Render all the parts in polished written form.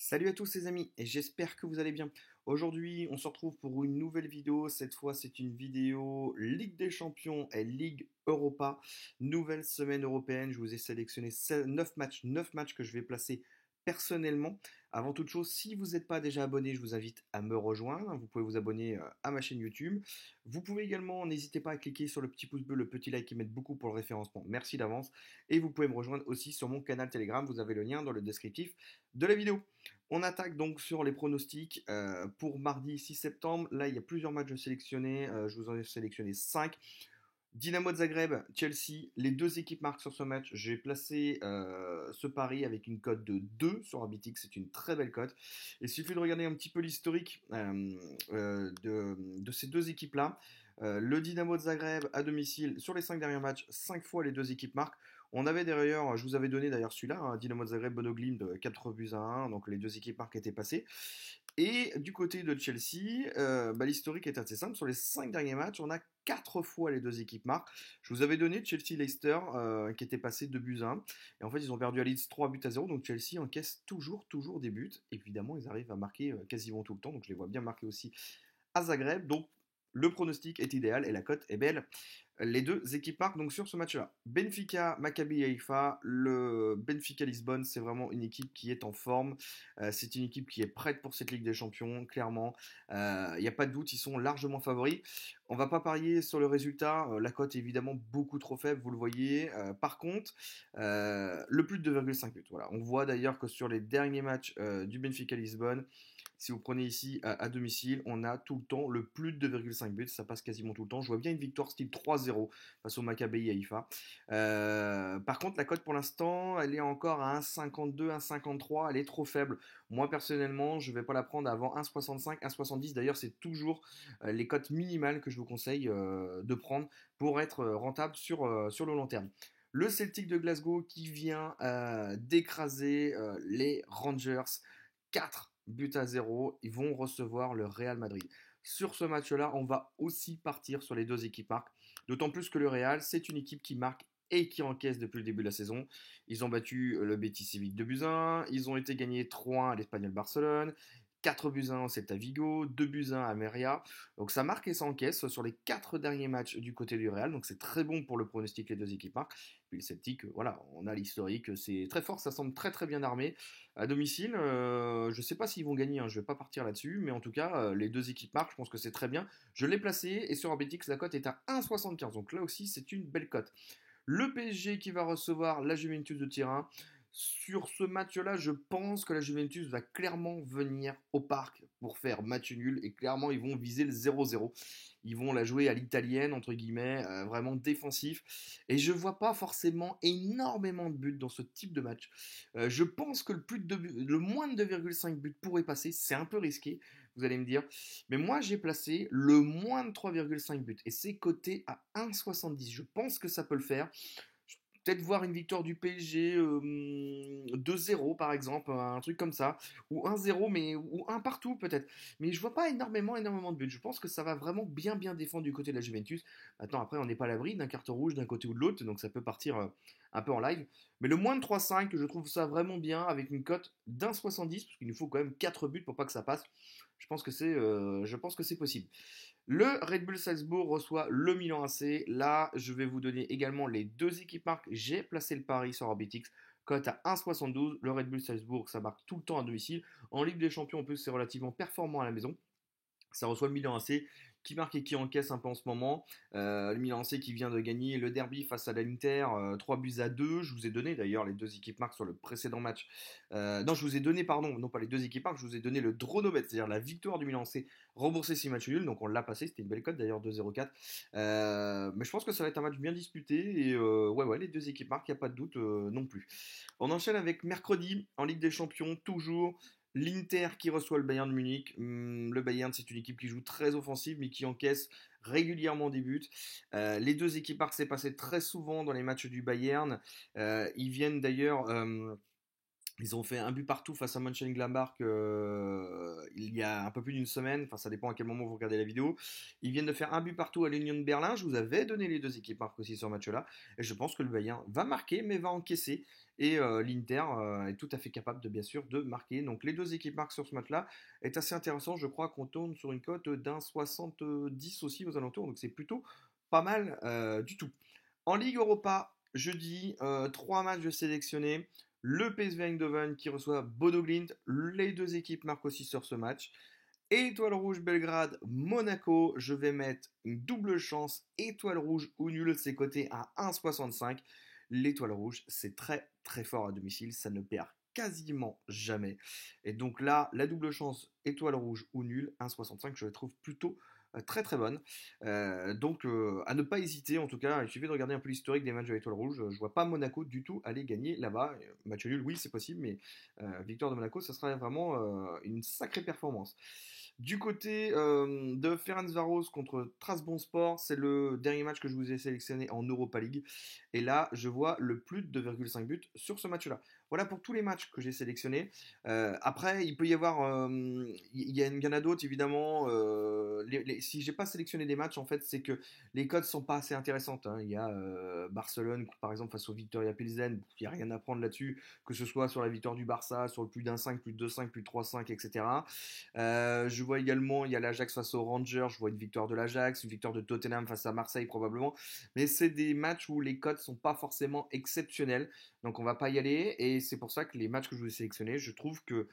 Salut à tous les amis et j'espère que vous allez bien. Aujourd'hui on se retrouve pour une nouvelle vidéo, cette fois c'est une vidéo Ligue des Champions et Ligue Europa, nouvelle semaine européenne, je vous ai sélectionné 9 matchs que je vais placer personnellement. Avant toute chose, si vous n'êtes pas déjà abonné, je vous invite à me rejoindre, vous pouvez vous abonner à ma chaîne YouTube. Vous pouvez également, n'hésitez pas à cliquer sur le petit pouce bleu, le petit like qui m'aide beaucoup pour le référencement, merci d'avance. Et vous pouvez me rejoindre aussi sur mon canal Telegram, vous avez le lien dans le descriptif de la vidéo. On attaque donc sur les pronostics pour mardi 6 septembre. Là, il y a plusieurs matchs sélectionnés. Je vous en ai sélectionné 5. Dynamo de Zagreb, Chelsea, les deux équipes marquent sur ce match. J'ai placé ce pari avec une cote de 2 sur Arbitix, c'est une très belle cote. Il suffit de regarder un petit peu l'historique de ces deux équipes-là. Le Dynamo de Zagreb à domicile, sur les 5 derniers matchs, 5 fois les deux équipes marquent. On avait d'ailleurs, je vous avais donné d'ailleurs celui-là, hein, Dynamo de Zagreb, Bodo Glimt, 4 buts à 1, donc les deux équipes marques étaient passées. Et du côté de Chelsea, l'historique est assez simple. Sur les 5 derniers matchs, on a 4 fois les deux équipes marques. Je vous avais donné Chelsea-Leicester qui était passé 2 buts à 1. Et en fait, ils ont perdu à Leeds 3 buts à 0. Donc Chelsea encaisse toujours des buts. Évidemment, ils arrivent à marquer quasiment tout le temps. Donc je les vois bien marquer aussi à Zagreb. Donc le pronostic est idéal et la cote est belle. Les deux équipes marquent donc sur ce match-là. Benfica, Maccabi Haïfa. Le Benfica Lisbonne, c'est vraiment une équipe qui est en forme. C'est une équipe qui est prête pour cette Ligue des Champions, clairement. Il n'y a pas de doute, ils sont largement favoris. On va pas parier sur le résultat. La cote est évidemment beaucoup trop faible, vous le voyez. Par contre, le plus de 2,5 buts. Voilà. On voit d'ailleurs que sur les derniers matchs du Benfica Lisbonne, si vous prenez ici à domicile, on a tout le temps le plus de 2,5 buts, ça passe quasiment tout le temps. Je vois bien une victoire style 3-0 face au Maccabi Haïfa. Par contre, la cote pour l'instant, elle est encore à 1,52, 1,53, elle est trop faible. Moi personnellement, je ne vais pas la prendre avant 1,65, 1,70. D'ailleurs, c'est toujours les cotes minimales que je vous conseille de prendre pour être rentable sur le long terme. Le Celtic de Glasgow qui vient d'écraser les Rangers 4 buts à 0. Ils vont recevoir le Real Madrid. Sur ce match-là, on va aussi partir sur les deux équipes marques. D'autant plus que le Real, c'est une équipe qui marque et qui encaisse depuis le début de la saison. Ils ont battu le Betis Séville 2 buts à 1. Ils ont été gagnés 3-1 à l'Espagnol Barcelone. 4 buts à 1 au Celta Vigo, 2 buts à 1 à Meria. Donc ça marque et ça encaisse sur les 4 derniers matchs du côté du Real. Donc c'est très bon pour le pronostic, les deux équipes marquent. Puis le Celtic, voilà, on a l'historique, c'est très fort, ça semble très très bien armé. À domicile, je ne sais pas s'ils vont gagner, hein, je ne vais pas partir là-dessus, mais en tout cas, les deux équipes marquent, je pense que c'est très bien. Je l'ai placé et sur Orbitix, la cote est à 1,75, donc là aussi c'est une belle cote. Le PSG qui va recevoir la Juventus de Turin. Sur ce match-là, je pense que la Juventus va clairement venir au parc pour faire match nul et clairement ils vont viser le 0-0. Ils vont la jouer à l'italienne, entre guillemets, vraiment défensif. Et je vois pas forcément énormément de buts dans ce type de match. Je pense que le moins de 2,5 buts pourrait passer. C'est un peu risqué, vous allez me dire. Mais moi, j'ai placé le moins de 3,5 buts. Et c'est coté à 1,70. Je pense que ça peut le faire. Peut-être voir une victoire du PSG 2-0 par exemple, un truc comme ça, ou 1-0 mais ou un partout peut-être. Mais je vois pas énormément de buts. Je pense que ça va vraiment bien défendre du côté de la Juventus. Maintenant après on n'est pas à l'abri d'un carton rouge d'un côté ou de l'autre, donc ça peut partir un peu en live. Mais le moins de 3,5, je trouve ça vraiment bien avec une cote d'1,70 parce qu'il nous faut quand même 4 buts pour pas que ça passe. Je pense que c'est possible. Le Red Bull Salzbourg reçoit le Milan AC. Là, je vais vous donner également les deux équipes marques. J'ai placé le pari sur Orbitix. Cote à 1,72. Le Red Bull Salzbourg, ça marque tout le temps à domicile. En Ligue des Champions, en plus, c'est relativement performant à la maison. Ça reçoit le Milan AC qui marque et qui encaisse un peu en ce moment. Le Milan AC qui vient de gagner le derby face à l'Inter, 3 buts à 2. Je vous ai donné d'ailleurs les deux équipes marques sur le précédent match. Non, je vous ai donné, pardon, non pas les deux équipes marques, je vous ai donné le Dronomètre, c'est-à-dire la victoire du Milan AC remboursée 6 matchs nuls. Donc on l'a passé, c'était une belle cote d'ailleurs 2,04. Mais je pense que ça va être un match bien disputé. Et ouais, les deux équipes marques, il n'y a pas de doute non plus. On enchaîne avec mercredi en Ligue des Champions, toujours. L'Inter qui reçoit le Bayern de Munich. Le Bayern, c'est une équipe qui joue très offensive, mais qui encaisse régulièrement des buts. Les deux équipes marquent, c'est passé très souvent dans les matchs du Bayern. Ils viennent d'ailleurs. Ils ont fait un but partout face à Mönchengladbach il y a un peu plus d'une semaine. Enfin, ça dépend à quel moment vous regardez la vidéo. Ils viennent de faire un but partout à l'Union de Berlin. Je vous avais donné les deux équipes marquent aussi sur ce match-là. Et je pense que le Bayern va marquer, mais va encaisser. et l'Inter est tout à fait capable de bien sûr de marquer. Donc les deux équipes marquent sur ce match-là est assez intéressant. Je crois qu'on tourne sur une cote d'1,70 aussi aux alentours, donc c'est plutôt pas mal du tout. En Ligue Europa, jeudi, 3 matchs de sélectionnés. Le PSV Eindhoven qui reçoit Bodo Glimt. Les deux équipes marquent aussi sur ce match. Étoile rouge Belgrade, Monaco. Je vais mettre une double chance. Étoile rouge ou nul, c'est coté à 1,65. L'étoile rouge, c'est très très fort à domicile. Ça ne perd quasiment jamais. Et donc là, la double chance, étoile rouge ou nul, 1,65, je la trouve plutôt très très bonne. Donc à ne pas hésiter, en tout cas, il suffit de regarder un peu l'historique des matchs de l'étoile rouge. Je vois pas Monaco du tout aller gagner là-bas. Match nul, oui, c'est possible, mais victoire de Monaco, ça serait vraiment une sacrée performance. Du côté de Ferencváros contre Trabzonspor, c'est le dernier match que je vous ai sélectionné en Europa League. Et là, je vois le plus de 2,5 buts sur ce match-là. Voilà pour tous les matchs que j'ai sélectionnés. Après, il peut y avoir, il y en a d'autres évidemment. Si j'ai pas sélectionné des matchs, en fait, c'est que les codes sont pas assez intéressantes, hein. Il y a Barcelone, par exemple, face au Victoria Pilsen, il n'y a rien à prendre là-dessus, que ce soit sur la victoire du Barça, sur le plus d'un 5, plus de 2,5, plus de 3,5, etc. Je vois également, il y a l'Ajax face aux Rangers, je vois une victoire de l'Ajax, une victoire de Tottenham face à Marseille probablement, mais c'est des matchs où les codes sont pas forcément exceptionnels, donc on va pas y aller, et c'est pour ça que les matchs que je vous ai sélectionnés, je trouve que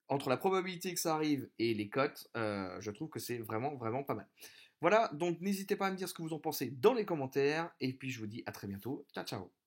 entre la probabilité que ça arrive et les cotes, je trouve que c'est vraiment vraiment pas mal. Voilà, donc n'hésitez pas à me dire ce que vous en pensez dans les commentaires, et puis je vous dis à très bientôt, ciao ciao.